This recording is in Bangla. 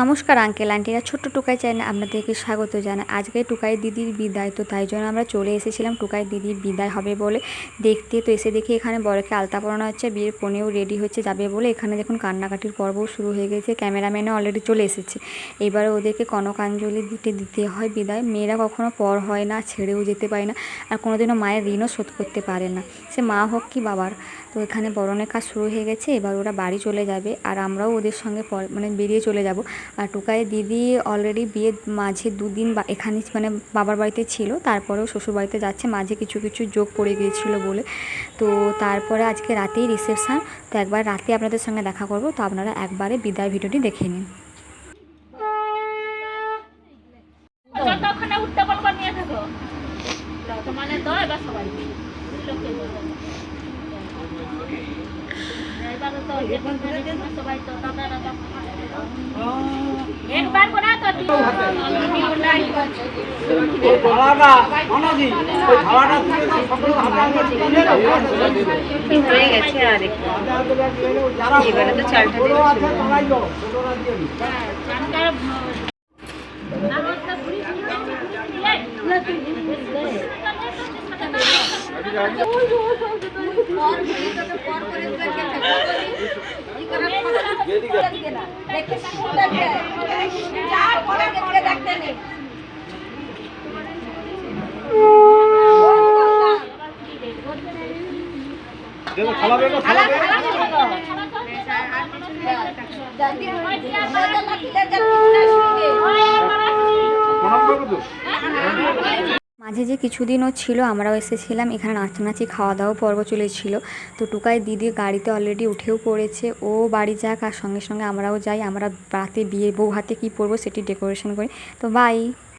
নমস্কার আঙ্কেল আন্টিরা, ছোট্ট টুকাই চ্যানেলে আপনাদেরকে স্বাগত জানাই। আজকে টুকাই দিদির বিদায়, তো তাই জন্য আমরা চলে এসেছিলাম টুকাই দিদির বিদায় হবে বলে দেখতে। তো এসে দেখি এখানে বরকে আলতা পরানো হচ্ছে, বিয়ের কনেও রেডি হচ্ছে যাবে বলে। এখানে দেখুন কান্নাকাটির পর্বও শুরু হয়ে গেছে, ক্যামেরাম্যানও অলরেডি চলে এসেছে। এবারে ওদেরকে কনকাঞ্জলি দিতে হয় বিদায়। মেয়েরা কখনো পর হয় না, ছেড়েও যেতে পারে না, আর কোনোদিনও মায়ের ঋণও শোধ করতে পারে না, সে মা হোক কি বাবার। তো এখানে বরণের কাজ শুরু হয়ে গেছে, এবার ওরা বাড়ি চলে যাবে আর আমরাও ওদের সঙ্গে বেরিয়ে চলে যাব। আর টুকাইয়ের দিদি অলরেডি বিয়ের মাঝে দুদিন এখানে বাবার বাড়িতে ছিল, তারপরেও শ্বশুরবাড়িতে যাচ্ছে, মাঝে কিছু যোগ পড়ে গিয়েছিল বলে। তো তারপরে আজকে রাতেই রিসেপশান। তো একবার রাতে আপনাদের সঙ্গে দেখা করব, তো আপনারা একবারে বিদায় ভিডিওটি দেখে নিন। একবার কোনা তো হয়ে গেছে। আর এবারে তো চালটা মাঝে যে কিছুদিনও ছিল আমরাও এসেছিলাম, এখানে নাচানাচি খাওয়া দাওয়া পর্ব চলেছিল। তো টুকাই দিদি গাড়িতে অলরেডি উঠেও পড়েছে, ও বাড়ি যাক আর সঙ্গে সঙ্গে আমরাও যাই। আমরা রাতে বিয়ে বউ হাতে কী পরবো সেটি ডেকোরেশন করি। তো বাই।